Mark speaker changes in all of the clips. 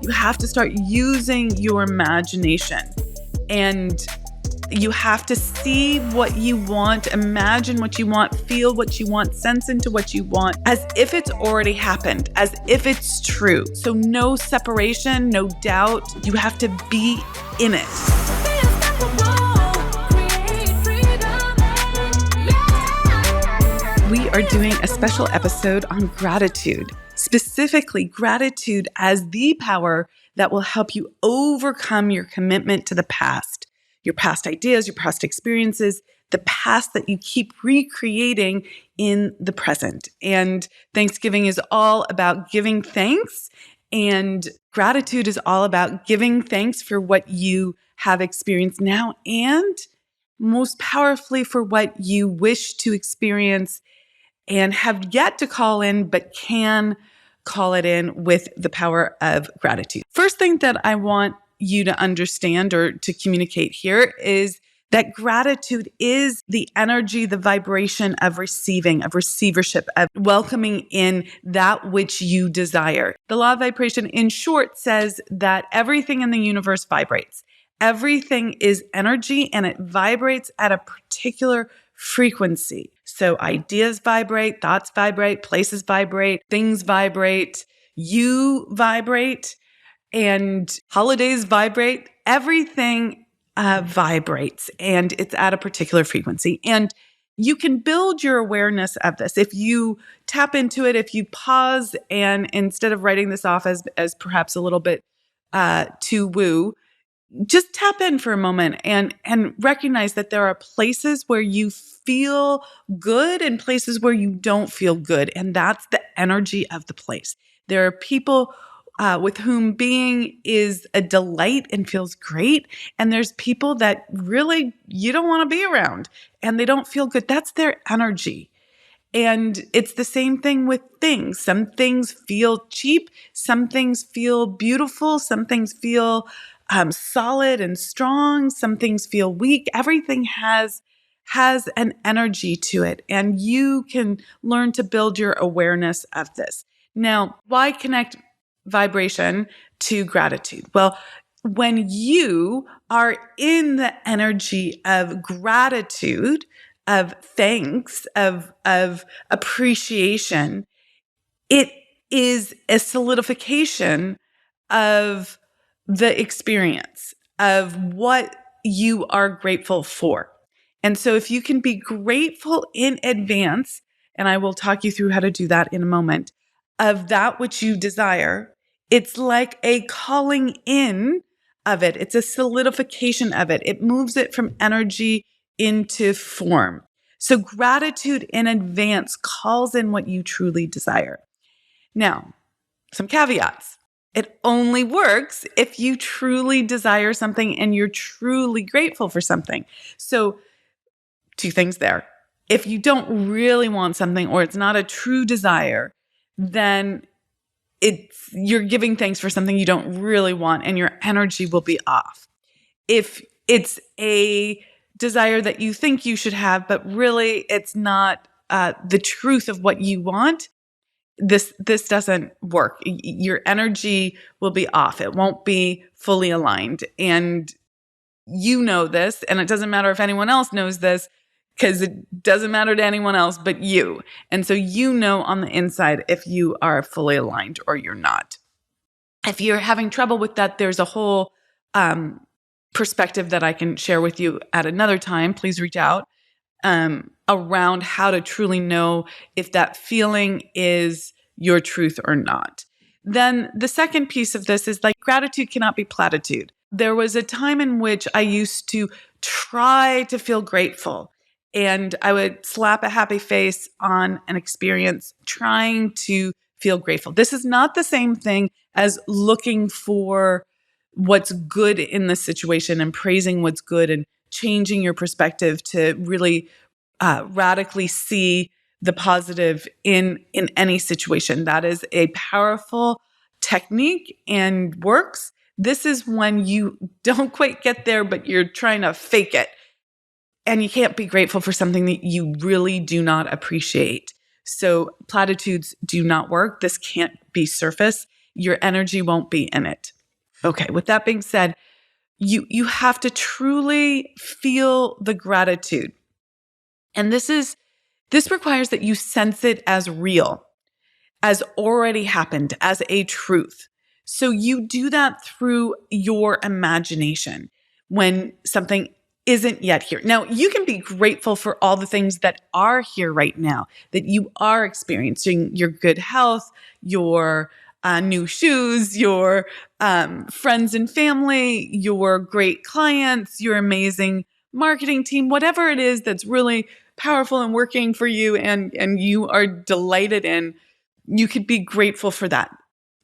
Speaker 1: You have to start using your imagination, and you have to see what you want, imagine what you want, feel what you want, sense into what you want, as if it's already happened, as if it's true. So no separation, no doubt. You have to be in it. We are doing a special episode on gratitude, specifically gratitude as the power that will help you overcome your commitment to the past, your past ideas, your past experiences, the past that you keep recreating in the present. And Thanksgiving is all about giving thanks, and gratitude is all about giving thanks for what you have experienced now, and most powerfully for what you wish to experience and have yet to call in, but can call it in with the power of gratitude. First thing that I want you to understand or to communicate here is that gratitude is the energy, the vibration of receiving, of receivership, of welcoming in that which you desire. The law of vibration, in short, says that everything in the universe vibrates. Everything is energy, and it vibrates at a particular frequency. So ideas vibrate, thoughts vibrate, places vibrate, things vibrate, you vibrate, and holidays vibrate. Everything vibrates, and it's at a particular frequency. And you can build your awareness of this. If you tap into it, if you pause, and instead of writing this off as perhaps a little bit too woo, just tap in for a moment and recognize that there are places where you feel good and places where you don't feel good. And that's the energy of the place. There are people with whom being is a delight and feels great. And there's people that really you don't want to be around and they don't feel good. That's their energy. And it's the same thing with things. Some things feel cheap. Some things feel beautiful. Some things feel solid and strong. Some things feel weak. Everything has an energy to it, and you can learn to build your awareness of this. Now, why connect vibration to gratitude? Well, when you are in the energy of gratitude, of thanks, of appreciation, it is a solidification of the experience of what you are grateful for. And so if you can be grateful in advance, and I will talk you through how to do that in a moment, of that which you desire, it's like a calling in of it. It's a solidification of it. It moves it from energy into form. So gratitude in advance calls in what you truly desire. Now, some caveats. It only works if you truly desire something and you're truly grateful for something. So, two things there. If you really want something or it's not a true desire, then you're giving thanks for something you don't really want and your energy will be off. If it's a desire that you think you should have, but really it's not the truth of what you want, this doesn't work. Your energy will be off. It won't be fully aligned. And you know this, and it doesn't matter if anyone else knows this, because it doesn't matter to anyone else but you. And so you know on the inside if you are fully aligned or you're not. If you're having trouble with that, there's a whole perspective that I can share with you at another time. Please reach out. Around how to truly know if that feeling is your truth or not. Then the second piece of this is like gratitude cannot be platitude. There was a time in which I used to try to feel grateful, and I would slap a happy face on an experience trying to feel grateful. This is not the same thing as looking for what's good in the situation and praising what's good and changing your perspective to really radically see the positive in any situation. That is a powerful technique and works. This is when you don't quite get there, but you're trying to fake it. And you can't be grateful for something that you really do not appreciate. So platitudes do not work. This can't be surface. Your energy won't be in it. Okay, with that being said, you have to truly feel the gratitude. And this requires that you sense it as real, as already happened, as a truth. So you do that through your imagination when something isn't yet here. Now, you can be grateful for all the things that are here right now, that you are experiencing: your good health, your new shoes, your friends and family, your great clients, your amazing marketing team, whatever it is that's really powerful and working for you and you are delighted in. You could be grateful for that.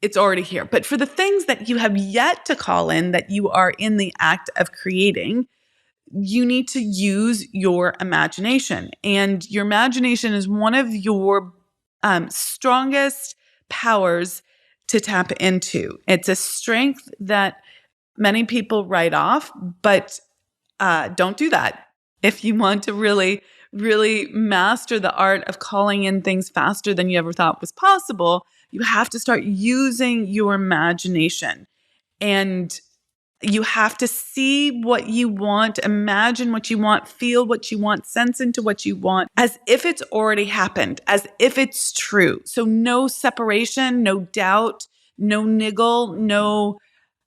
Speaker 1: It's already here. But for the things that you have yet to call in, that you are in the act of creating, you need to use your imagination. And your imagination is one of your strongest powers to tap into. It's a strength that many people write off, but don't do that. If you want to really, really master the art of calling in things faster than you ever thought was possible, you have to start using your imagination. And you have to see what you want, imagine what you want, feel what you want, sense into what you want, as if it's already happened, as if it's true. So no separation, no doubt, no niggle, no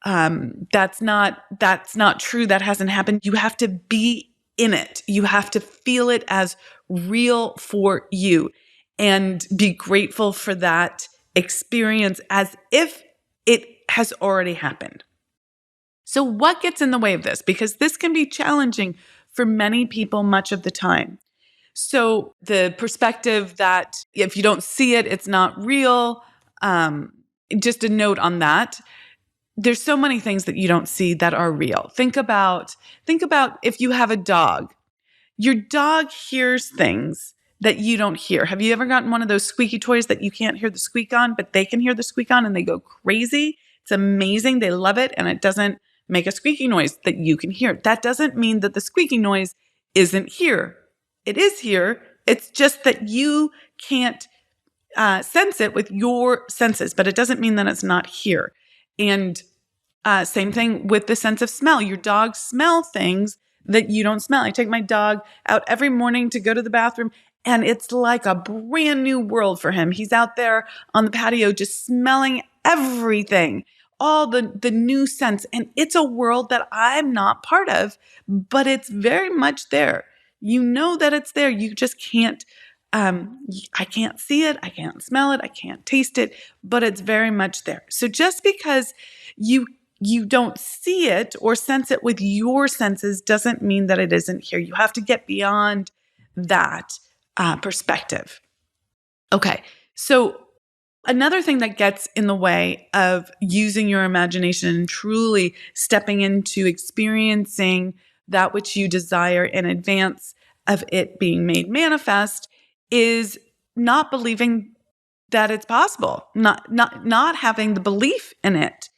Speaker 1: that's not true, that hasn't happened. You have to be in it. You have to feel it as real for you and be grateful for that experience as if it has already happened. So what gets in the way of this? Because this can be challenging for many people much of the time. So the perspective that if you don't see it, it's not real. Just a note on that. There's so many things that you don't see that are real. Think about if you have a dog. Your dog hears things that you don't hear. Have you ever gotten one of those squeaky toys that you can't hear the squeak on, but they can hear the squeak on and they go crazy? It's amazing. They love it, and it doesn't make a squeaky noise that you can hear. That doesn't mean that the squeaky noise isn't here. It is here. It's just that you can't sense it with your senses, but it doesn't mean that it's not here. And same thing with the sense of smell. Your dogs smell things that you don't smell. I take my dog out every morning to go to the bathroom, and it's like a brand new world for him. He's out there on the patio just smelling everything, all the new scents. And it's a world that I'm not part of, but it's very much there. You know that it's there. You just can't, I can't see it. I can't smell it. I can't taste it, but it's very much there. So just because you don't see it or sense it with your senses doesn't mean that it isn't here. You have to get beyond that perspective. Okay, so another thing that gets in the way of using your imagination and truly stepping into experiencing that which you desire in advance of it being made manifest is not believing that it's possible, not having the belief in it.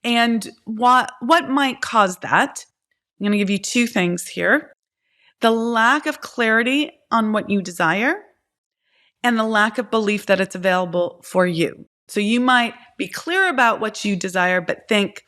Speaker 1: And what might cause that? I'm going to give you two things here. The lack of clarity on what you desire and the lack of belief that it's available for you. So you might be clear about what you desire, but think,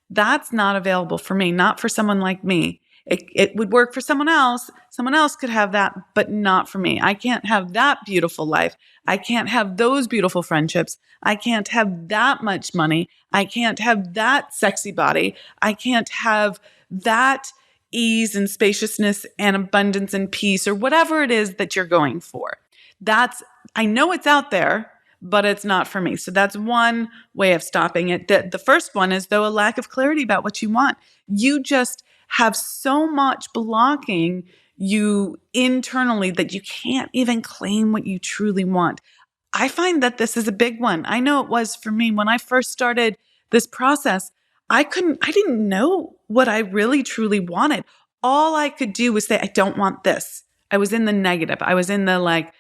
Speaker 1: that's not available for me, not for someone like me. It would work for someone else. Someone else could have that, but not for me. I can't have that beautiful life. I can't have those beautiful friendships. I can't have that much money. I can't have that sexy body. I can't have that ease and spaciousness and abundance and peace, or whatever it is that you're going for. I know it's out there, but it's not for me. So that's one way of stopping it. The first one is, though, a lack of clarity about what you want. You just have so much blocking you internally that you can't even claim what you truly want. I find that this is a big one. I know it was for me when I first started this process. I didn't know what I really truly wanted. All I could do was say, I don't want this. I was in the negative. I was in the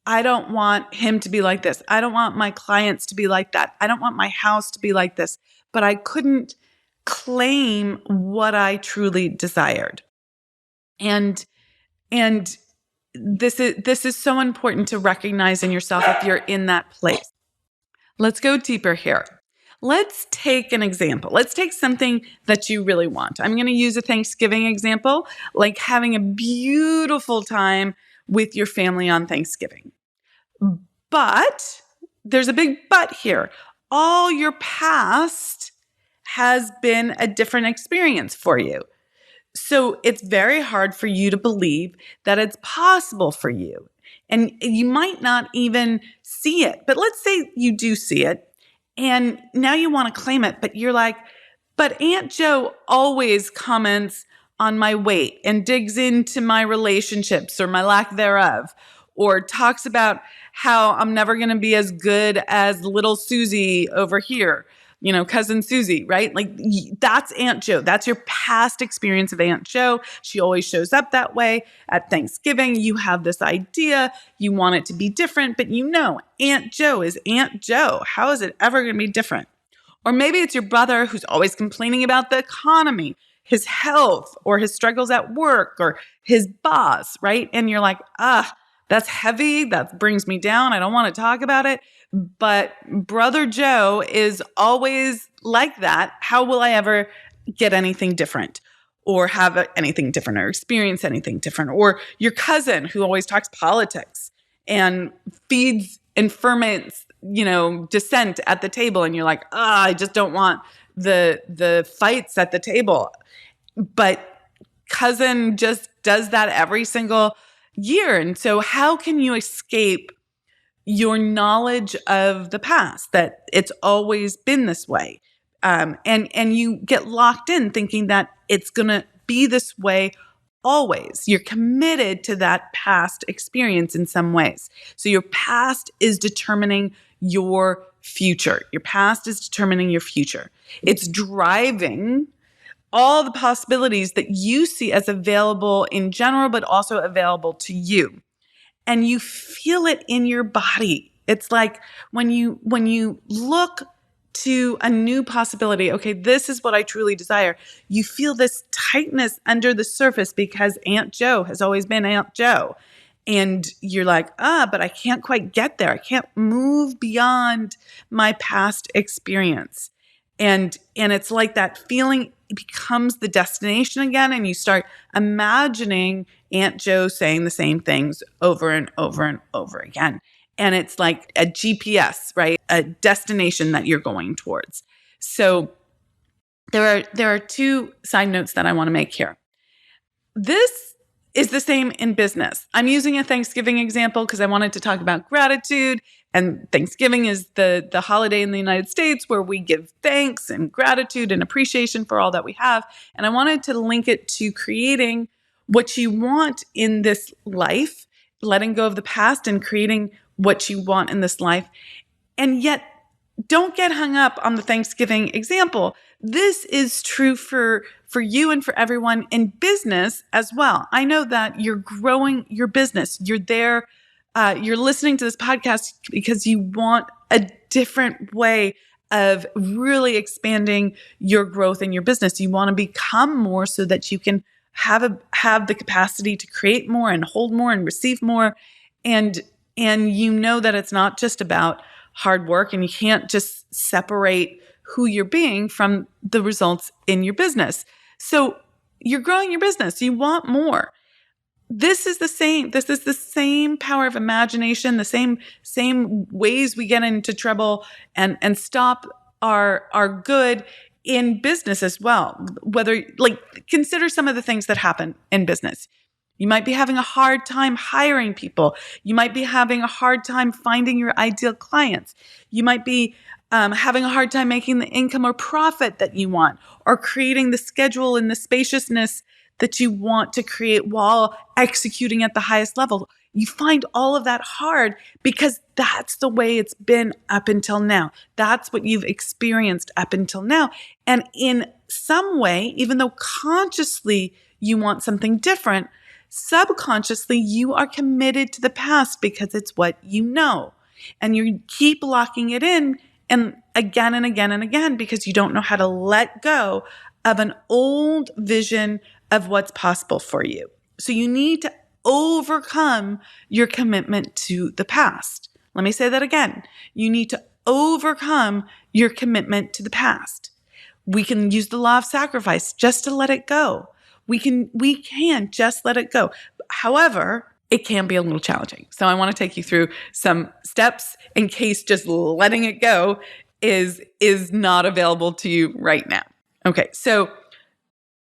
Speaker 1: I don't want him to be like this. I don't want my clients to be like that. I don't want my house to be like this. But I couldn't claim what I truly desired. And this is so important to recognize in yourself if you're in that place. Let's go deeper here. let's take an example. Let's take something that you really want. I'm going to use a Thanksgiving example, like having a beautiful time with your family on Thanksgiving. But there's a big but here. All your past has been a different experience for you. So it's very hard for you to believe that it's possible for you. And you might not even see it. But let's say you do see it and now you want to claim it, but you're like, but Aunt Jo always comments on my weight and digs into my relationships or my lack thereof, or talks about how I'm never going to be as good as little Susie over here, cousin Susie, right? Like that's Aunt Jo. That's your past experience of Aunt Jo. She always shows up that way at Thanksgiving. You have this idea, you want it to be different, but Aunt Jo is Aunt Jo. How is it ever going to be different? Or maybe it's your brother who's always complaining about the economy, his health, or his struggles at work, or his boss, right? And you're like, that's heavy. That brings me down. I don't want to talk about it. But Brother Joe is always like that. How will I ever get anything different, or have anything different, or experience anything different? Or your cousin who always talks politics and feeds and ferments, dissent at the table. And you're like, I just don't want the fights at the table. But cousin just does that every single year. And so how can you escape your knowledge of the past, that it's always been this way? And you get locked in thinking that it's going to be this way always. You're committed to that past experience in some ways. So your past is determining your future. Your past is determining your future. It's driving all the possibilities that you see as available in general, but also available to you. And you feel it in your body. It's like when you look to a new possibility, okay, this is what I truly desire, you feel this tightness under the surface because Aunt Jo has always been Aunt Jo. And you're like, but I can't quite get there. I can't move beyond my past experience. And it's like that feeling becomes the destination again, and you start imagining Aunt Jo saying the same things over and over and over again. And it's like a GPS, right? A destination that you're going towards. So there are two side notes that I want to make here. This is the same in business. I'm using a Thanksgiving example because I wanted to talk about gratitude. And Thanksgiving is the holiday in the United States where we give thanks and gratitude and appreciation for all that we have. And I wanted to link it to creating what you want in this life, letting go of the past and creating what you want in this life. And yet, don't get hung up on the Thanksgiving example. This is true for you and for everyone in business as well. I know that you're growing your business. You're there. You're listening to this podcast because you want a different way of really expanding your growth in your business. You want to become more so that you can have the capacity to create more and hold more and receive more. And you know that it's not just about hard work, and you can't just separate who you're being from the results in your business. So you're growing your business. You want more. This is the same. This is the same power of imagination, the same ways we get into trouble and stop our good in business as well. Consider some of the things that happen in business. You might be having a hard time hiring people. You might be having a hard time finding your ideal clients. You might be having a hard time making the income or profit that you want, or creating the schedule and the spaciousness that you want to create while executing at the highest level. You find all of that hard because that's the way it's been up until now. That's what you've experienced up until now. And in some way, even though consciously you want something different, subconsciously you are committed to the past because it's what you know. And you keep locking it in and again and again and again because you don't know how to let go of an old vision of what's possible for you. So you need to overcome your commitment to the past. Let me say that again. You need to overcome your commitment to the past. We can use the law of sacrifice just to let it go. We can just let it go. However, it can be a little challenging. So I want to take you through some steps in case just letting it go is not available to you right now. Okay, so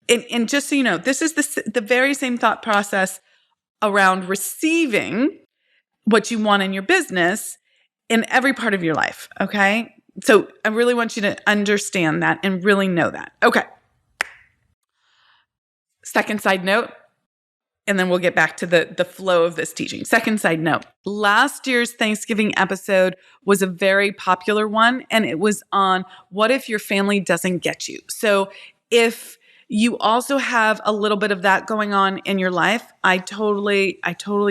Speaker 1: and just so you know, this is the very same thought process around receiving what you want in your business in every part of your life, okay? So I really want you to understand that and really know that. Okay. Second side note, and then we'll get back to the flow of this teaching. Second side note, last year's Thanksgiving episode was a very popular one, and it was on what if your family doesn't get you? So if you also have a little bit of that going on in your life, I totally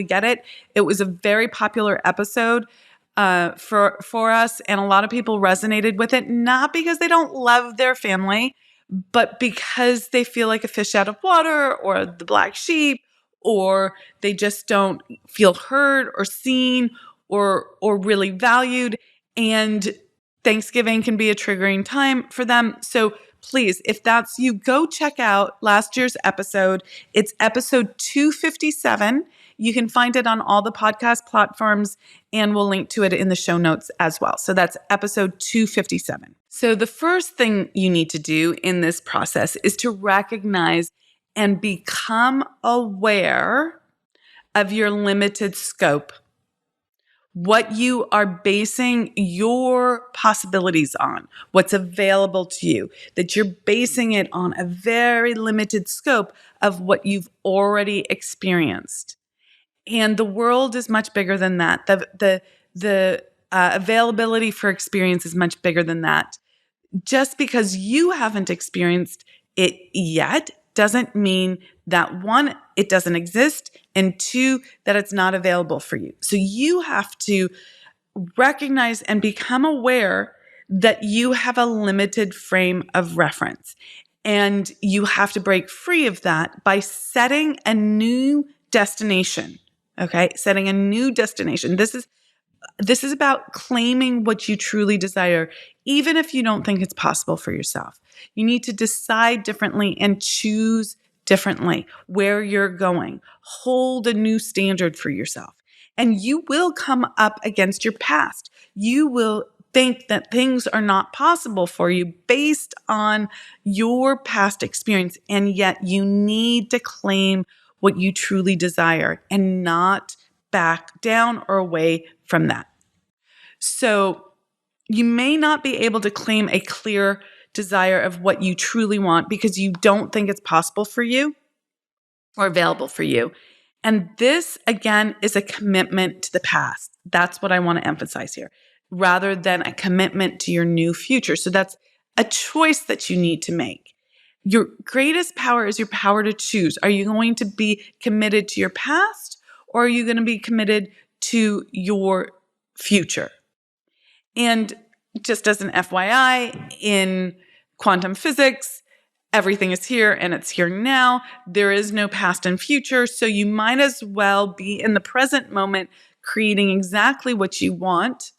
Speaker 1: get it. It was a very popular episode for us, and a lot of people resonated with it, not because they don't love their family, but because they feel like a fish out of water or the black sheep, or they just don't feel heard or seen or really valued. And Thanksgiving can be a triggering time for them. So please, if that's you, go check out last year's episode. It's episode 257. You can find it on all the podcast platforms, and we'll link to it in the show notes as well. So that's episode 257. So the first thing you need to do in this process is to recognize and become aware of your limited scope, what you are basing your possibilities on, what's available to you, that you're basing it on a very limited scope of what you've already experienced. And the world is much bigger than that. The availability for experience is much bigger than that. Just because you haven't experienced it yet doesn't mean that one, it doesn't exist, and two, that it's not available for you. So you have to recognize and become aware that you have a limited frame of reference. And you have to break free of that by setting a new destination. Okay? Setting a new destination. This is about claiming what you truly desire, even if you don't think it's possible for yourself. You need to decide differently and choose differently where you're going. Hold a new standard for yourself. And you will come up against your past. You will think that things are not possible for you based on your past experience. And yet you need to claim what you truly desire and not back down or away from that. So you may not be able to claim a clear desire of what you truly want because you don't think it's possible for you or available for you. And this, again, is a commitment to the past. That's what I want to emphasize here, rather than a commitment to your new future. So that's a choice that you need to make. Your greatest power is your power to choose. Are you going to be committed to your past, or are you going to be committed to your future? And just as an FYI, in quantum physics, everything is here and it's here now. There is no past and future. So you might as well be in the present moment, creating exactly what you want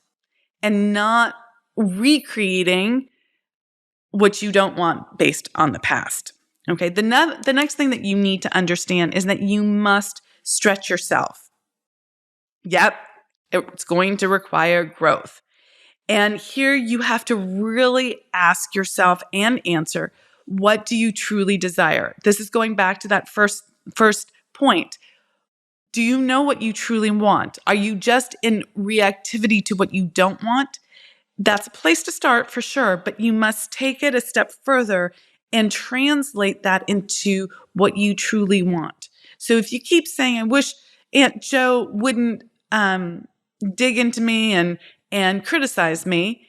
Speaker 1: and not recreating what you don't want based on the past. Okay. The next thing that you need to understand is that you must stretch yourself. Yep. It's going to require growth. And here you have to really ask yourself and answer, what do you truly desire? This is going back to that first point. Do you know what you truly want? Are you just in reactivity to what you don't want? That's a place to start for sure, but you must take it a step further and translate that into what you truly want. So if you keep saying, I wish Aunt Jo wouldn't dig into me and criticize me,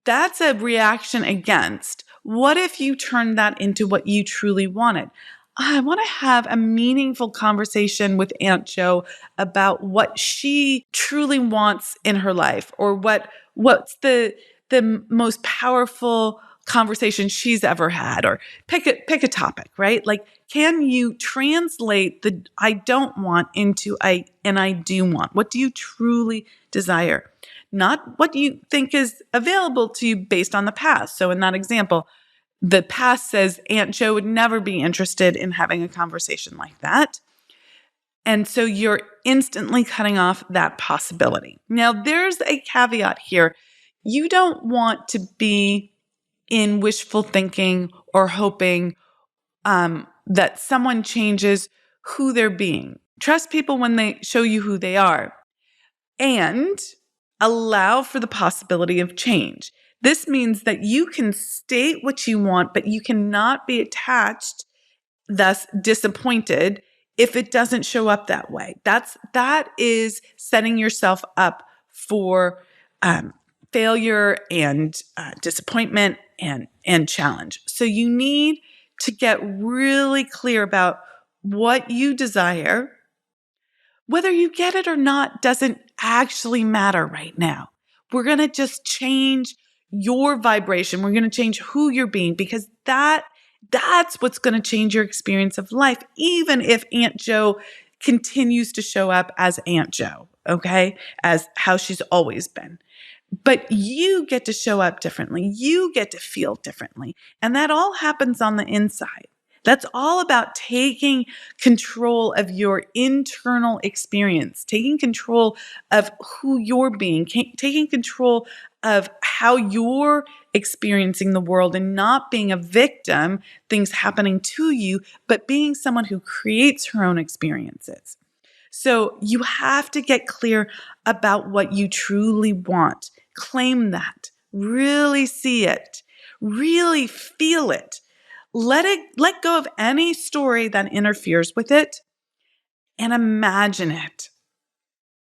Speaker 1: that's a reaction against. What if you turn that into what you truly wanted? I want to have a meaningful conversation with Aunt Jo about what she truly wants in her life, or what's the most powerful conversation she's ever had, or pick a topic, right? Like, can you translate the I don't want into an I do want? What do you truly desire? not what you think is available to you based on the past. So in that example, the past says Aunt Jo would never be interested in having a conversation like that. And so you're instantly cutting off that possibility. Now, there's a caveat here. You don't want to be in wishful thinking or hoping that someone changes who they're being. Trust people when they show you who they are, and allow for the possibility of change. This means that you can state what you want, but you cannot be attached, thus disappointed, if it doesn't show up that way. That is setting yourself up for failure and disappointment and challenge. So you need to get really clear about what you desire. Whether you get it or not doesn't actually matter right now. We're going to just change your vibration. We're going to change who you're being, because that's what's going to change your experience of life, even if Aunt Jo continues to show up as Aunt Jo, okay? As how she's always been. But you get to show up differently. You get to feel differently. And that all happens on the inside. That's all about taking control of your internal experience, taking control of who you're being, taking control of how you're experiencing the world, and not being a victim, things happening to you, but being someone who creates her own experiences. So you have to get clear about what you truly want. Claim that. Really see it. Really feel it. Let go of any story that interferes with it, and imagine it.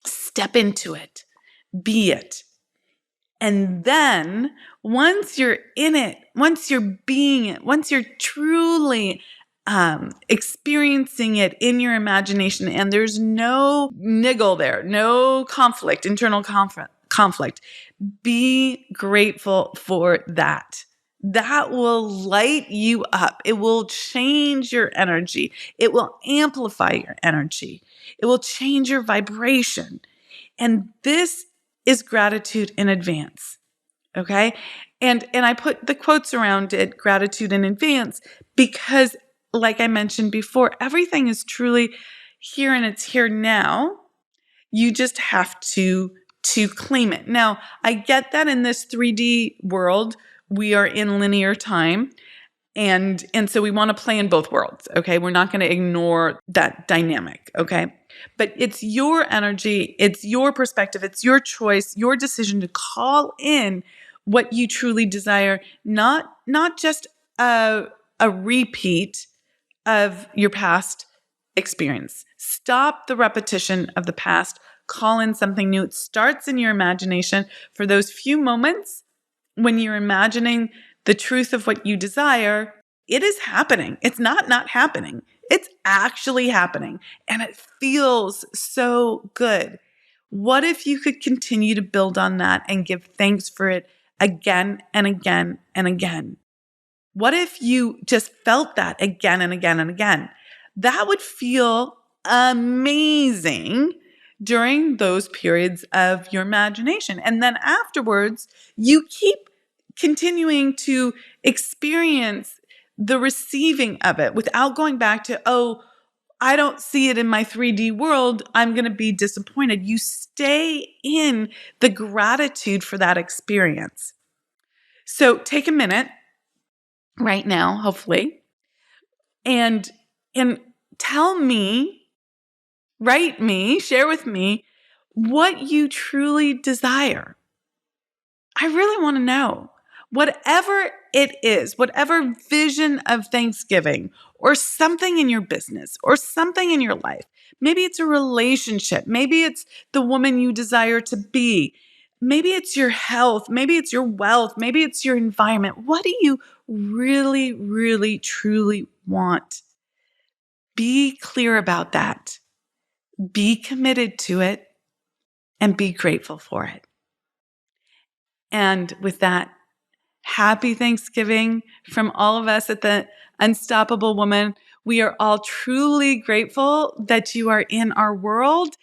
Speaker 1: Step into it. Be it. And then once you're in it, once you're being it, once you're truly experiencing it in your imagination, and there's no niggle there, no conflict, internal conflict, be grateful for that. That will light you up. It will change your energy. It will amplify your energy. It will change your vibration. And this is gratitude in advance. Okay? And I put the quotes around it, gratitude in advance, because like I mentioned before, everything is truly here and it's here now. You just have to claim it. Now, I get that in this 3D world, we are in linear time. And so we want to play in both worlds. Okay. We're not going to ignore that dynamic. Okay. But it's your energy. It's your perspective. It's your choice, your decision to call in what you truly desire, not just a repeat of your past experience. Stop the repetition of the past. Call in something new. It starts in your imagination for those few moments when you're imagining the truth of what you desire. It is happening. It's not happening. It's actually happening. And it feels so good. What if you could continue to build on that and give thanks for it again and again and again? What if you just felt that again and again and again? That would feel amazing during those periods of your imagination. And then afterwards, you keep continuing to experience the receiving of it without going back to, oh, I don't see it in my 3D world, I'm going to be disappointed. You stay in the gratitude for that experience. So take a minute right now, hopefully, and tell me, write me, share with me what you truly desire. I really want to know. Whatever it is, whatever vision of Thanksgiving or something in your business or something in your life, maybe it's a relationship, maybe it's the woman you desire to be, maybe it's your health, maybe it's your wealth, maybe it's your environment. What do you really, really, truly want? Be clear about that. Be committed to it and be grateful for it. And with that, happy Thanksgiving from all of us at the Unstoppable Woman. We are all truly grateful that you are in our world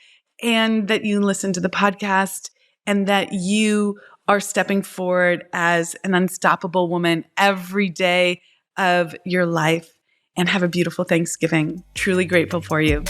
Speaker 1: and that you listen to the podcast. and that you are stepping forward as an unstoppable woman every day of your life. And have a beautiful Thanksgiving. Truly grateful for you.